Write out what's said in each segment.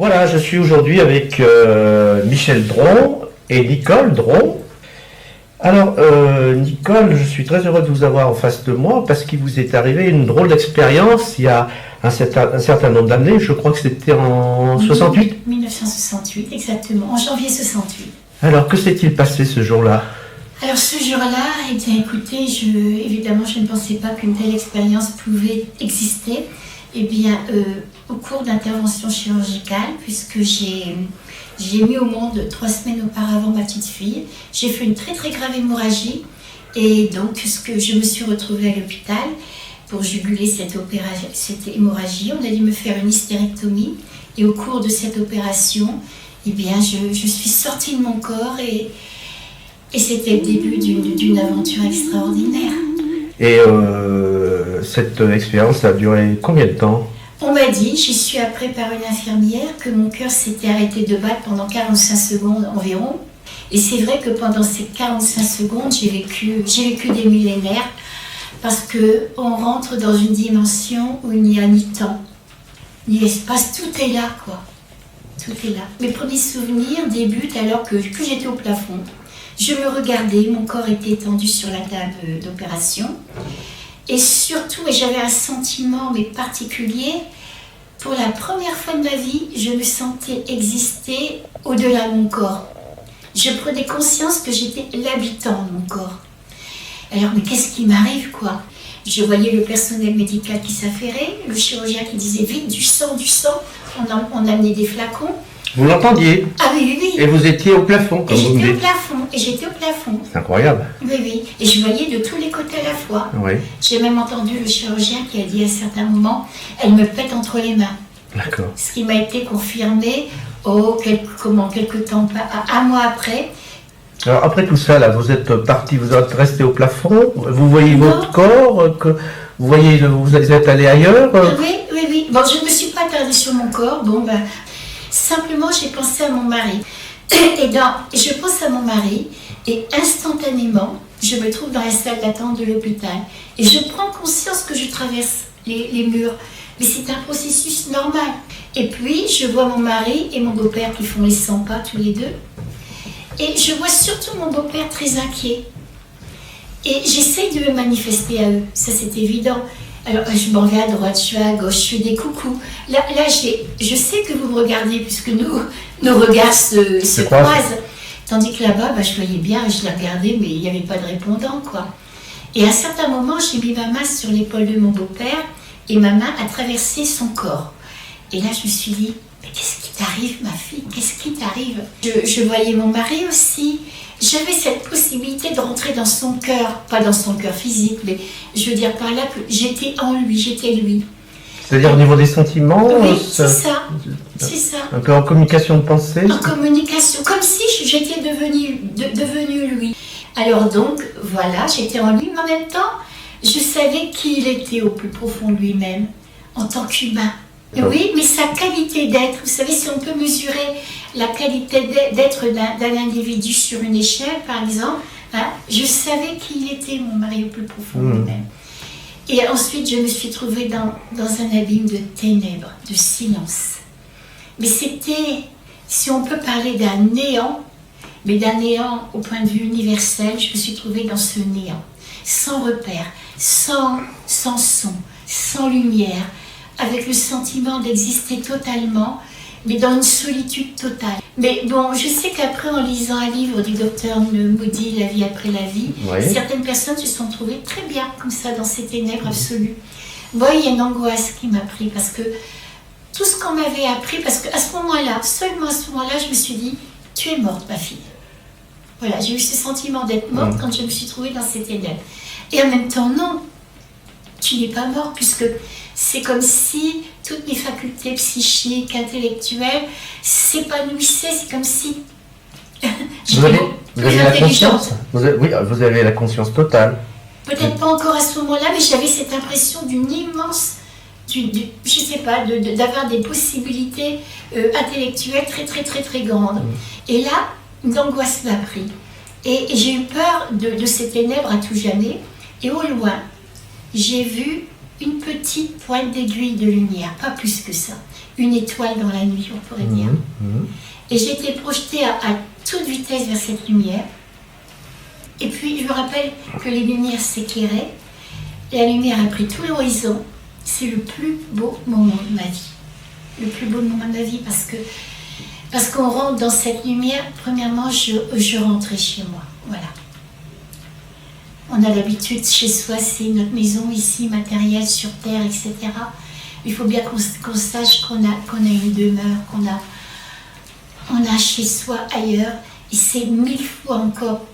Voilà, je suis aujourd'hui avec Michel Dron et Nicole Dron. Alors, Nicole, je suis très heureux de vous avoir en face de moi parce qu'il vous est arrivé une drôle d'expérience il y a un certain nombre d'années. Je crois que c'était en 68 1968, exactement, en janvier 68. Alors, que s'est-il passé ce jour-là? Alors ce jour-là, eh bien écoutez, évidemment je ne pensais pas qu'une telle expérience pouvait exister. Eh bien, au cours d'interventions chirurgicales, puisque j'ai mis au monde 3 semaines auparavant ma petite fille, j'ai fait une très très grave hémorragie et donc je me suis retrouvée à l'hôpital pour juguler cette hémorragie. On a dû me faire une hystérectomie et au cours de cette opération, eh bien, je suis sortie de mon corps et c'était le début d'une aventure extraordinaire. Et cette expérience a duré combien de temps? On m'a dit, j'y suis appris par une infirmière, que mon cœur s'était arrêté de battre pendant 45 secondes environ. Et c'est vrai que pendant ces 45 secondes, j'ai vécu des millénaires parce qu'on rentre dans une dimension où il n'y a ni temps, ni espace, tout est là, quoi. Tout est là. Mes premiers souvenirs débutent alors que j'étais au plafond. Je me regardais, mon corps était étendu sur la table d'opération. Et surtout, j'avais un sentiment mais particulier. Pour la première fois de ma vie, je me sentais exister au-delà de mon corps. Je prenais conscience que j'étais l'habitant de mon corps. Alors, mais qu'est-ce qui m'arrive, quoi? Je voyais le personnel médical qui s'affairait, le chirurgien qui disait vite, du sang. On amenait des flacons. Vous l'entendiez? Ah oui. Et vous étiez au plafond, comme vous me dites. Et j'étais au plafond. C'est incroyable. Oui. Et je voyais de tous les côtés à la fois. Oui. J'ai même entendu le chirurgien qui a dit à certains moments, elle me pète entre les mains. D'accord. Ce qui m'a été confirmé, quelques temps, un mois après. Alors après tout ça, là, vous êtes parti, vous êtes resté au plafond, vous voyez votre corps, vous êtes allé ailleurs? Oui. Bon, je ne me suis pas attardée sur mon corps, simplement j'ai pensé à mon mari. Je pense à mon mari et instantanément, je me trouve dans la salle d'attente de l'hôpital et je prends conscience que je traverse les murs. Mais c'est un processus normal. Et puis, je vois mon mari et mon beau-père qui font les 100 pas tous les deux. Et je vois surtout mon beau-père très inquiet. Et j'essaye de me manifester à eux, ça c'est évident. Alors, je m'en vais à droite, je suis à gauche, je fais des coucous. Là je sais que vous me regardez puisque nos regards se croisent. Tandis que là-bas, je voyais bien, je les regardais, mais il n'y avait pas de répondant, quoi. Et à un certain moment, j'ai mis ma main sur l'épaule de mon beau-père et ma main a traversé son corps. Et là, je me suis dit, mais qu'est-ce qui t'arrive, ma fille? Qu'est-ce qui t'arrive? Je voyais mon mari aussi. J'avais cette possibilité de rentrer dans son cœur, pas dans son cœur physique, mais je veux dire par là que j'étais en lui, j'étais lui. C'est-à-dire au niveau des sentiments? Oui, c'est ça. Un peu en communication de pensée? En communication, comme si j'étais devenue lui. Alors donc, voilà, j'étais en lui, mais en même temps, je savais qui il était au plus profond de lui-même, en tant qu'humain. Oui, mais sa qualité d'être, vous savez, si on peut mesurer la qualité d'être d'un individu sur une échelle, par exemple, je savais qui il était, mon mari, au plus profond de lui-même. Et ensuite, je me suis trouvée dans un abîme de ténèbres, de silence. Mais c'était, si on peut parler d'un néant, mais d'un néant au point de vue universel, je me suis trouvée dans ce néant, sans repère, sans son, sans lumière, avec le sentiment d'exister totalement, mais dans une solitude totale. Mais bon, je sais qu'après, en lisant un livre du docteur Moody, La vie après la vie, certaines personnes se sont trouvées très bien comme ça, dans ces ténèbres absolues. Moi, il y a une angoisse qui m'a pris, parce que tout ce qu'on m'avait appris, parce qu'à ce moment-là, seulement à ce moment-là, je me suis dit, tu es morte, ma fille. Voilà, j'ai eu ce sentiment d'être morte quand je me suis trouvée dans ces ténèbres. Et en même temps, non, tu n'es pas morte, puisque c'est comme si toutes mes facultés psychiques, intellectuelles s'épanouissaient, c'est comme si vous avez la conscience? Oui, vous avez la conscience totale. Peut-être pas encore à ce moment-là, mais j'avais cette impression d'une immense, je sais pas, d'avoir des possibilités intellectuelles très très très très grandes. Et là, une angoisse m'a pris. Et j'ai eu peur de ces ténèbres à tout jamais. Et au loin, j'ai vu une petite pointe d'aiguille de lumière, pas plus que ça. une étoile dans la nuit, on pourrait dire. Et j'étais projetée à toute vitesse vers cette lumière. Et puis je me rappelle que les lumières s'éclairaient. La lumière a pris tout l'horizon. C'est le plus beau moment de ma vie. Le plus beau moment de ma vie parce qu'on rentre dans cette lumière. Premièrement, je rentrais chez moi. Voilà. On a l'habitude chez soi, c'est notre maison ici, matérielle, sur terre, etc. Il faut bien qu'on sache qu'on a une demeure, on a chez soi ailleurs. Et c'est 1000 fois encore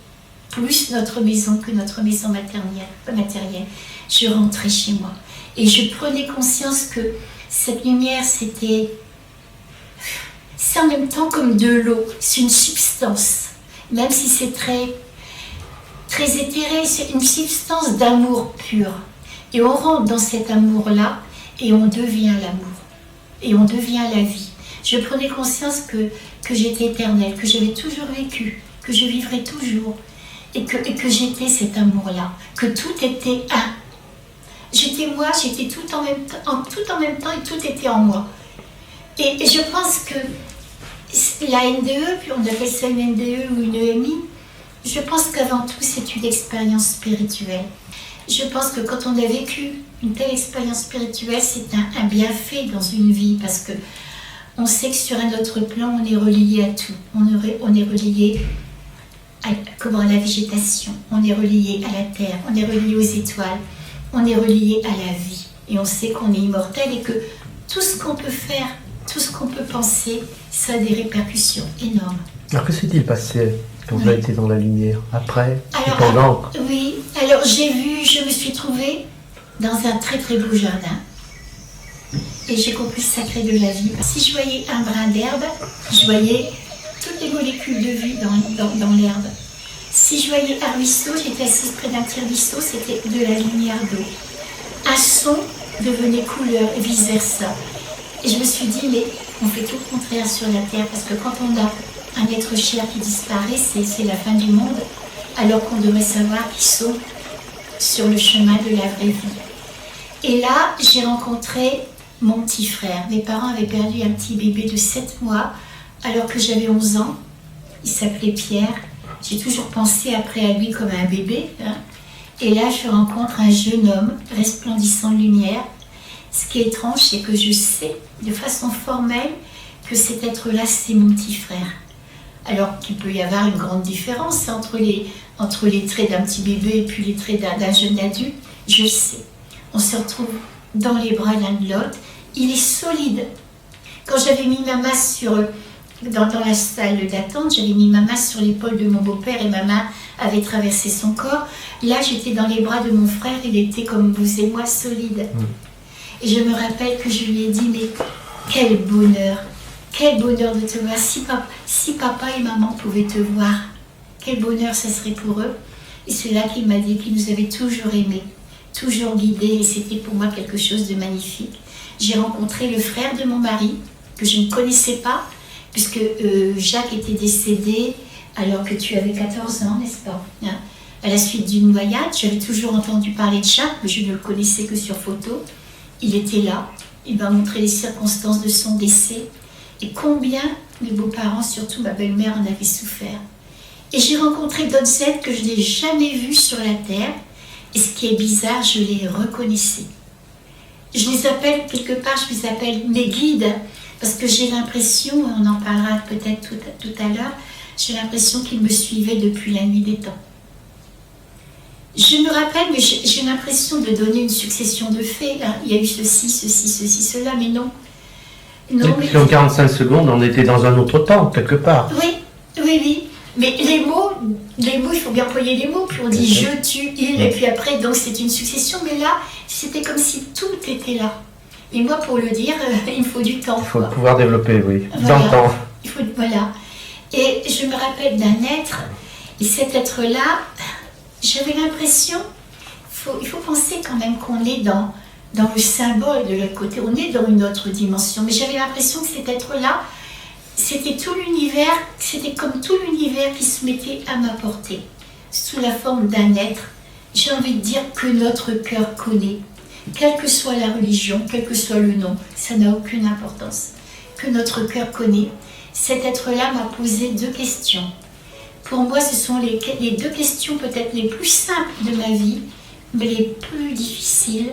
plus notre maison que notre maison matérielle. Je rentrais chez moi. Et je prenais conscience que cette lumière, c'est en même temps comme de l'eau. C'est une substance. Même si c'est très, très éthéré, c'est une substance d'amour pur. Et on rentre dans cet amour-là et on devient l'amour. Et on devient la vie. Je prenais conscience que j'étais éternelle, que j'avais toujours vécu, que je vivrais toujours. Et que j'étais cet amour-là, que tout était un. J'étais moi, j'étais tout en même temps et tout était en moi. Et je pense que la NDE, puis on appelle ça une NDE ou une EMI, je pense qu'avant tout c'est une expérience spirituelle. Je pense que quand on a vécu une telle expérience spirituelle, c'est un bienfait dans une vie, parce que on sait que sur un autre plan, on est relié à tout. On est relié à la végétation, on est relié à la terre, on est relié aux étoiles, on est relié à la vie. Et on sait qu'on est immortel et que tout ce qu'on peut faire, tout ce qu'on peut penser, ça a des répercussions énormes. Alors que s'est-il passé quand vous avez été dans la lumière, après, alors, pendant? Oui, alors je me suis trouvée dans un très très beau jardin. Et j'ai compris le sacré de la vie. Si je voyais un brin d'herbe, je voyais toutes les molécules de vie dans l'herbe. Si je voyais un ruisseau, j'étais assise près d'un petit ruisseau, c'était de la lumière d'eau. Un son devenait couleur et vice-versa. Et je me suis dit, mais on fait tout le contraire sur la Terre, parce que quand on a un être cher qui disparaît, c'est la fin du monde, alors qu'on devrait savoir qu'ils sont sur le chemin de la vraie vie. Et là, j'ai rencontré mon petit frère. Mes parents avaient perdu un petit bébé de 7 mois, alors que j'avais 11 ans. Il s'appelait Pierre. J'ai toujours pensé après à lui comme à un bébé. Et là, je rencontre un jeune homme resplendissant de lumière. Ce qui est étrange, c'est que je sais de façon formelle que cet être-là, c'est mon petit frère. Alors qu'il peut y avoir une grande différence entre les traits d'un petit bébé et puis les traits d'un jeune adulte. Je sais. On se retrouve dans les bras l'un de l'autre. Il est solide. Quand j'avais mis ma main dans la salle d'attente, j'avais mis ma main sur l'épaule de mon beau-père et ma main avait traversé son corps. Là, j'étais dans les bras de mon frère, il était comme vous et moi, solide. Et je me rappelle que je lui ai dit, mais quel bonheur de te voir. Si papa et maman pouvaient te voir, quel bonheur ça serait pour eux. Et c'est là qu'il m'a dit qu'il nous avait toujours aimés, toujours guidés, et c'était pour moi quelque chose de magnifique. J'ai rencontré le frère de mon mari, que je ne connaissais pas, puisque Jacques était décédé alors que tu avais 14 ans, n'est-ce pas, hein, à la suite d'une noyade. J'avais toujours entendu parler de Jacques, mais je ne le connaissais que sur photo. Il était là, il m'a montré les circonstances de son décès et combien mes beaux-parents, surtout ma belle-mère, en avaient souffert. Et j'ai rencontré d'autres êtres que je n'ai jamais vus sur la Terre, et ce qui est bizarre, je les reconnaissais. Je les appelle, quelque part, je les appelle mes guides, parce que j'ai l'impression, on en parlera peut-être tout à l'heure, j'ai l'impression qu'ils me suivaient depuis la nuit des temps. Je me rappelle, mais j'ai l'impression de donner une succession de faits. Hein. Il y a eu ceci, cela, mais non. Non, mais en 45 secondes, on était dans un autre temps, quelque part. Oui. Mais les mots, il faut bien employer les mots. Puis on dit je, tu, il, et puis après, donc c'est une succession. Mais là, c'était comme si tout était là. Et moi, pour le dire, il me faut du temps. Il faut pouvoir développer, oui. Voilà. Dans le temps. Voilà. Et je me rappelle d'un être, et cet être-là, j'avais l'impression, il faut penser quand même qu'on est dans le symbole de l'autre côté, on est dans une autre dimension, mais j'avais l'impression que cet être-là, c'était tout l'univers, c'était comme tout l'univers qui se mettait à ma portée, sous la forme d'un être, j'ai envie de dire que notre cœur connaît, quelle que soit la religion, quel que soit le nom, ça n'a aucune importance, que notre cœur connaît. Cet être-là m'a posé 2 questions. Pour moi, ce sont les 2 questions peut-être les plus simples de ma vie, mais les plus difficiles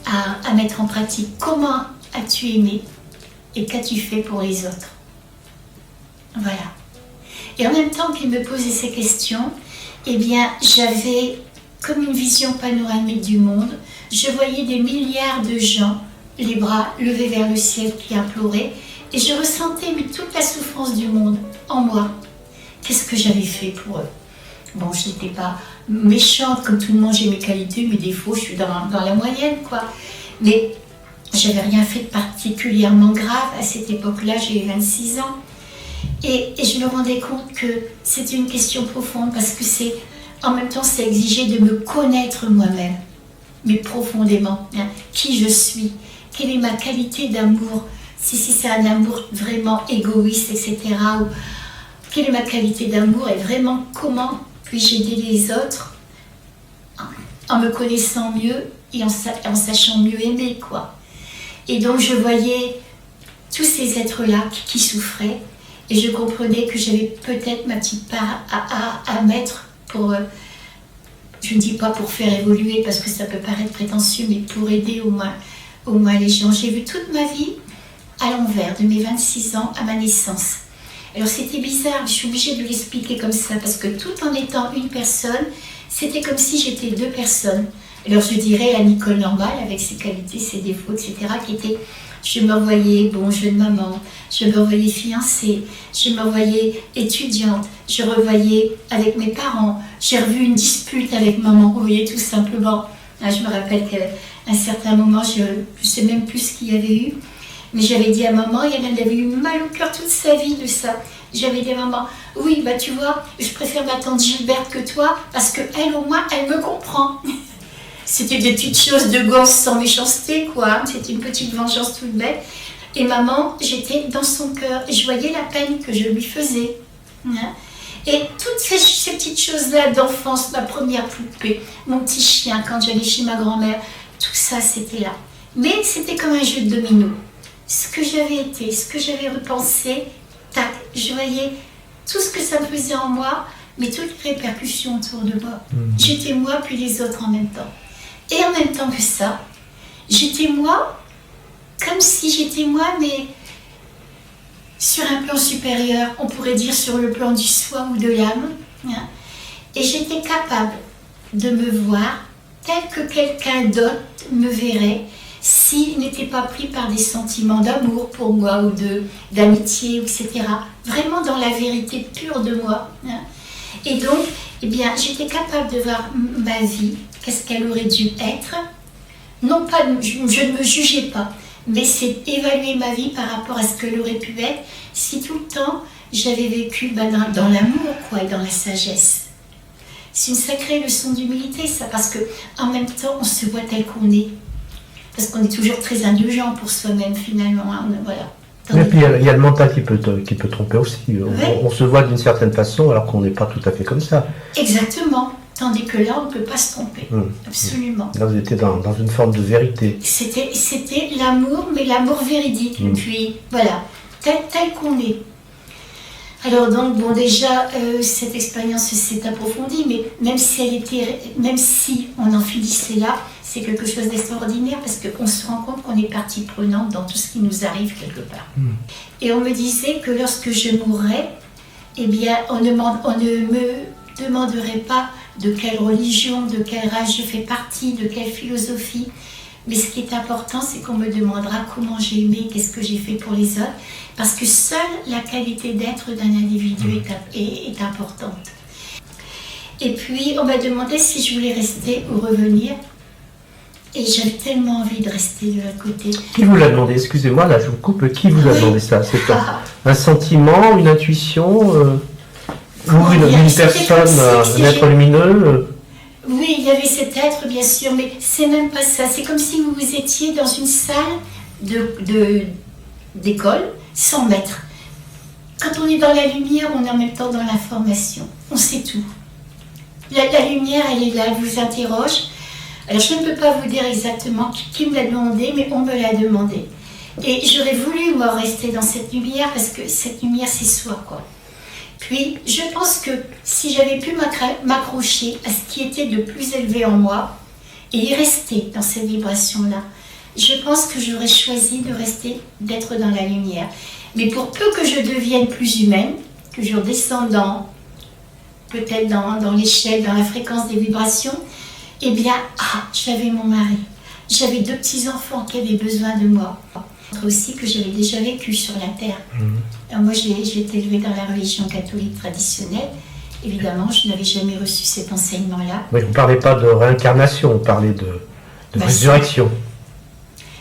à mettre en pratique. Comment as-tu aimé et qu'as-tu fait pour les autres? Voilà. Et en même temps qu'il me posait ces questions, eh bien, j'avais comme une vision panoramique du monde. Je voyais des milliards de gens, les bras levés vers le ciel, qui imploraient, et je ressentais toute la souffrance du monde en moi. Qu'est-ce que j'avais fait pour eux? Bon, je n'étais pas méchante, comme tout le monde, j'ai mes qualités, mes défauts, je suis dans la moyenne, quoi. Mais j'avais rien fait de particulièrement grave à cette époque-là, j'ai 26 ans. Et je me rendais compte que c'était une question profonde, parce que en même temps, ça exigeait de me connaître moi-même, mais profondément, hein, qui je suis, quelle est ma qualité d'amour, si c'est un amour vraiment égoïste, etc. Ou quelle est ma qualité d'amour et vraiment comment puis-je aider les autres en me connaissant mieux et en sachant mieux aimer, quoi. Et donc je voyais tous ces êtres-là qui souffraient, et je comprenais que j'avais peut-être ma petite part à mettre pour, je ne dis pas pour faire évoluer parce que ça peut paraître prétentieux, mais pour aider au moins les gens. J'ai vu toute ma vie à l'envers, de mes 26 ans à ma naissance. Alors c'était bizarre, je suis obligée de l'expliquer comme ça, parce que tout en étant une personne, c'était comme si j'étais 2 personnes. Alors je dirais la Nicole normale, avec ses qualités, ses défauts, etc., je me revoyais, jeune maman, je me revoyais fiancée, je me revoyais étudiante, je revoyais avec mes parents, j'ai revu une dispute avec maman, vous voyez, tout simplement. Je me rappelle qu'à un certain moment, je ne sais même plus ce qu'il y avait eu, mais j'avais dit à maman, et elle avait eu mal au cœur toute sa vie de ça. J'avais dit à maman, oui, tu vois, je préfère ma tante Gilberte que toi, parce qu'elle, au moins, elle me comprend. C'était des petites choses de gosse sans méchanceté, quoi. C'était une petite vengeance toute bête. Et maman, j'étais dans son cœur, et je voyais la peine que je lui faisais. Et toutes ces petites choses-là d'enfance, ma première poupée, mon petit chien, quand j'allais chez ma grand-mère, tout ça, c'était là. Mais c'était comme un jeu de domino. Ce que j'avais été, ce que j'avais repensé, tac, je voyais tout ce que ça me faisait en moi, mais toutes les répercussions autour de moi. J'étais moi, puis les autres en même temps. Et en même temps que ça, j'étais moi, comme si j'étais moi, mais sur un plan supérieur, on pourrait dire sur le plan du soi ou de l'âme. Et j'étais capable de me voir tel que quelqu'un d'autre me verrait, s'il n'était pas pris par des sentiments d'amour pour moi ou d'amitié, etc. Vraiment dans la vérité pure de moi. Et donc, j'étais capable de voir ma vie, qu'est-ce qu'elle aurait dû être. Non pas, je ne me jugeais pas, mais c'est évaluer ma vie par rapport à ce qu'elle aurait pu être si tout le temps j'avais vécu dans l'amour, quoi, et dans la sagesse. C'est une sacrée leçon d'humilité, ça, parce qu'en même temps, on se voit tel qu'on est. Parce qu'on est toujours très indulgent pour soi-même, finalement. Voilà. Et puis il y a le mental qui peut tromper aussi. On se voit d'une certaine façon alors qu'on n'est pas tout à fait comme ça. Exactement. Tandis que là, on ne peut pas se tromper. Absolument. Là, vous étiez dans une forme de vérité. C'était l'amour, mais l'amour véridique. Et puis, voilà, tel qu'on est. Alors donc, déjà, cette expérience s'est approfondie, mais même si on en finissait là, c'est quelque chose d'extraordinaire, parce qu'on se rend compte qu'on est partie prenante dans tout ce qui nous arrive quelque part. Et on me disait que lorsque je mourrais, on ne me demanderait pas de quelle religion, de quelle race je fais partie, de quelle philosophie. Mais ce qui est important, c'est qu'on me demandera comment j'ai aimé, qu'est-ce que j'ai fait pour les autres, parce que seule la qualité d'être d'un individu est importante. Et puis, on m'a demandé si je voulais rester ou revenir, et j'avais tellement envie de rester de l'autre côté. Qui vous l'a demandé? Excusez-moi, là, je vous coupe. Qui vous a demandé ça? C'est un sentiment, une intuition ou une personne, un être lumineux? Oui, il y avait cet être, bien sûr, mais c'est même pas ça. C'est comme si vous étiez dans une salle d'école, 100 mètres. Quand on est dans la lumière, on est en même temps dans l'information. On sait tout. La lumière, elle est là, elle vous interroge. Alors je ne peux pas vous dire exactement qui me l'a demandé, mais on me l'a demandé. Et j'aurais voulu, moi, rester dans cette lumière, parce que cette lumière, c'est soi, quoi. Puis, je pense que si j'avais pu m'accrocher à ce qui était de plus élevé en moi, et y rester dans cette vibration-là, je pense que j'aurais choisi de rester, d'être dans la lumière. Mais pour peu que je devienne plus humaine, que je redescende peut-être dans l'échelle, dans la fréquence des vibrations, eh bien, j'avais mon mari. J'avais 2 petits-enfants qui avaient besoin de moi. Aussi que j'avais déjà vécu sur la Terre. Alors moi, j'ai été élevée dans la religion catholique traditionnelle. Évidemment, je n'avais jamais reçu cet enseignement-là. Oui, on ne parlait pas de réincarnation, on parlait de résurrection.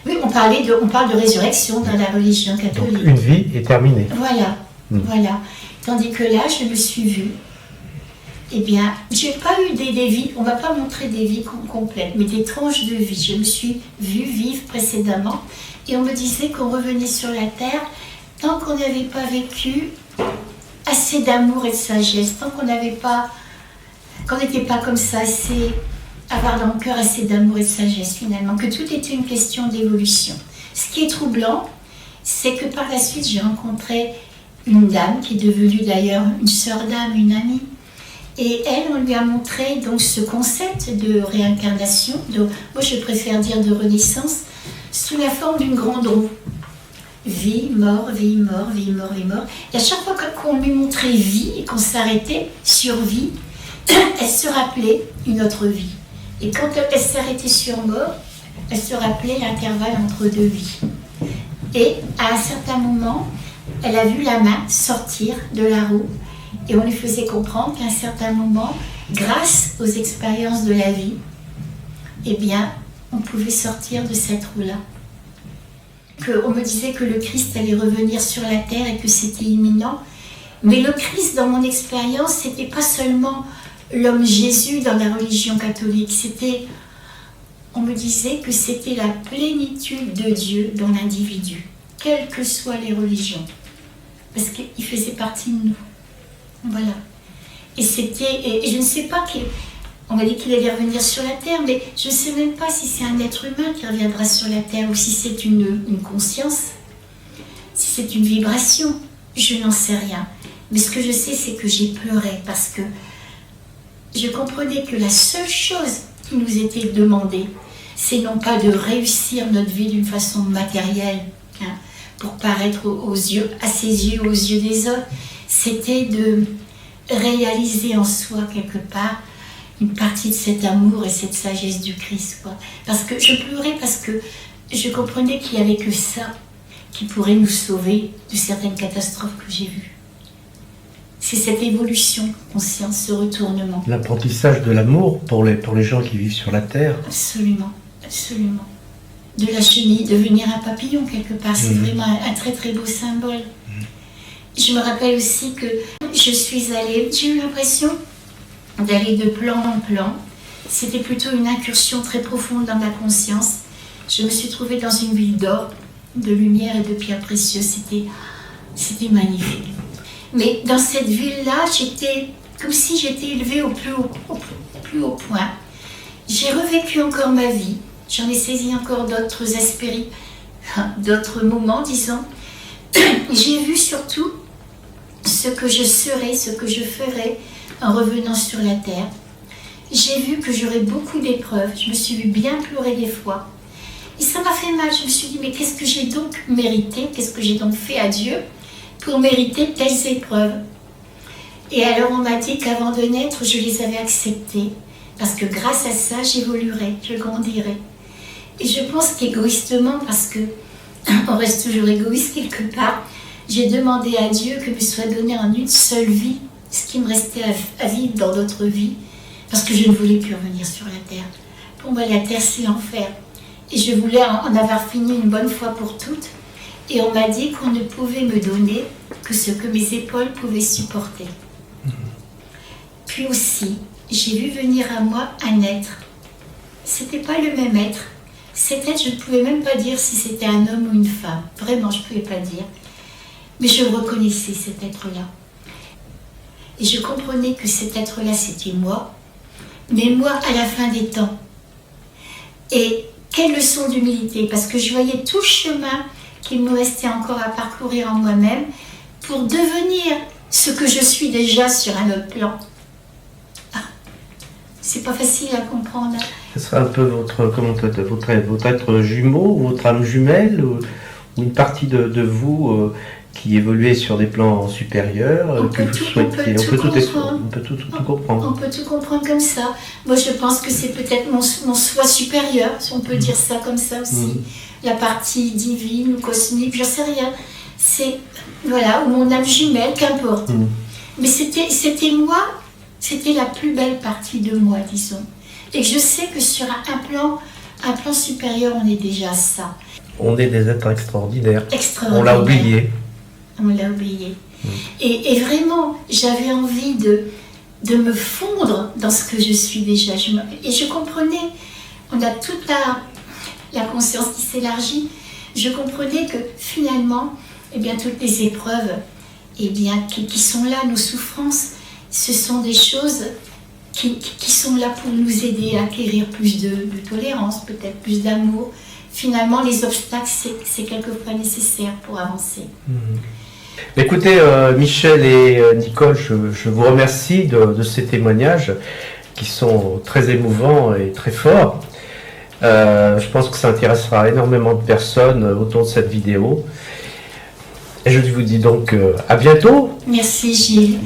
Oui, on parle de résurrection dans la religion catholique. Donc, une vie est terminée. Voilà, voilà. Tandis que là, je me suis vue. Eh bien, j'ai pas eu des vies, on m'a pas montré des vies complètes, mais des tranches de vie. Je me suis vue vivre précédemment. Et on me disait qu'on revenait sur la terre tant qu'on n'avait pas vécu assez d'amour et de sagesse, tant qu'on n'était pas comme ça, avoir dans le cœur assez d'amour et de sagesse finalement, que tout était une question d'évolution. Ce qui est troublant, c'est que par la suite j'ai rencontré une dame qui est devenue d'ailleurs une sœur d'âme, une amie. Et elle, on lui a montré donc ce concept de réincarnation, moi je préfère dire de renaissance, sous la forme d'une grande roue. Vie, mort, vie, mort, vie, mort, vie, mort. Et à chaque fois qu'on lui montrait vie et qu'on s'arrêtait sur vie, elle se rappelait une autre vie. Et quand elle s'arrêtait sur mort, elle se rappelait l'intervalle entre 2 vies. Et à un certain moment, elle a vu la main sortir de la roue et on lui faisait comprendre qu'à un certain moment, grâce aux expériences de la vie, eh bien, on pouvait sortir de cette roue-là. On me disait que le Christ allait revenir sur la terre et que c'était imminent. Mais le Christ, dans mon expérience, c'était pas seulement l'homme Jésus dans la religion catholique. On me disait que c'était la plénitude de Dieu dans l'individu, quelles que soient les religions. Parce qu'il faisait partie de nous. Voilà. Et je ne sais pas on m'a dit qu'il allait revenir sur la Terre, mais je ne sais même pas si c'est un être humain qui reviendra sur la Terre ou si c'est une conscience, si c'est une vibration. Je n'en sais rien. Mais ce que je sais, c'est que j'ai pleuré parce que je comprenais que la seule chose qui nous était demandée, c'est non pas de réussir notre vie d'une façon matérielle, pour paraître à ses yeux, aux yeux des autres, c'était de réaliser en soi quelque part une partie de cet amour et cette sagesse du Christ, quoi. Parce que je pleurais parce que je comprenais qu'il n'y avait que ça qui pourrait nous sauver de certaines catastrophes que j'ai vues. C'est cette évolution consciente, ce retournement. L'apprentissage de l'amour pour les gens qui vivent sur la Terre. Absolument, absolument. De la chenille, devenir un papillon quelque part, c'est vraiment un très très beau symbole. Je me rappelle aussi que j'ai eu l'impression d'aller de plan en plan. C'était plutôt une incursion très profonde dans ma conscience. Je me suis trouvée dans une ville d'or, de lumière et de pierres précieuses. C'était magnifique. Mais dans cette ville-là, j'étais comme si j'étais élevée au plus haut point. J'ai revécu encore ma vie. J'en ai saisi encore d'autres aspérités, d'autres moments, disons. J'ai vu surtout ce que je serais, ce que je ferais en revenant sur la terre. J'ai vu que j'aurais beaucoup d'épreuves. Je me suis vue bien pleurer des fois. Et ça m'a fait mal. Je me suis dit, mais qu'est-ce que j'ai donc mérité? Qu'est-ce que j'ai donc fait à Dieu pour mériter telles épreuves? Et alors on m'a dit qu'avant de naître, je les avais acceptées. Parce que grâce à ça, j'évoluerai, je grandirai. Et je pense qu'égoïstement, parce qu'on reste toujours égoïste quelque part, j'ai demandé à Dieu que me soit donné en une seule vie ce qui me restait à vivre dans d'autres vies, parce que je ne voulais plus revenir sur la terre. Pour moi, la terre, c'est l'enfer. Et je voulais en avoir fini une bonne fois pour toutes. Et on m'a dit qu'on ne pouvait me donner que ce que mes épaules pouvaient supporter. Puis aussi, j'ai vu venir à moi un être. C'était pas le même être. Cet être, je ne pouvais même pas dire si c'était un homme ou une femme. Vraiment, je ne pouvais pas dire. Mais je reconnaissais cet être-là. Et je comprenais que cet être-là, c'était moi. Mais moi, à la fin des temps. Et quelle leçon d'humilité, parce que je voyais tout le chemin qu'il me restait encore à parcourir en moi-même pour devenir ce que je suis déjà sur un autre plan. Ah, c'est pas facile à comprendre. Ce sera un peu votre être jumeau, votre âme jumelle, ou une partie de vous qui évoluait sur des plans supérieurs, que vous souhaitez. On peut tout comprendre. On peut tout comprendre comme ça. Moi, je pense que c'est peut-être mon soi supérieur, si on peut dire ça comme ça aussi. La partie divine ou cosmique, je sais rien. C'est, voilà, ou mon âme jumelle, qu'importe. Mais c'était moi, c'était la plus belle partie de moi, disons. Et je sais que sur un plan supérieur, on est déjà ça. On est des êtres extraordinaires. Extraordinaire. On l'a oublié. On l'a oublié. Et vraiment, j'avais envie de me fondre dans ce que je suis déjà. Et je comprenais, on a toute la conscience qui s'élargit. Je comprenais que finalement, eh bien, toutes les épreuves eh bien, qui sont là, nos souffrances, ce sont des choses qui sont là pour nous aider à acquérir plus de tolérance, peut-être plus d'amour. Finalement, les obstacles, c'est quelquefois nécessaire pour avancer. Écoutez, Michel et Nicole, je vous remercie de ces témoignages qui sont très émouvants et très forts. Je pense que ça intéressera énormément de personnes autour de cette vidéo. Et je vous dis donc à bientôt. Merci Gilles.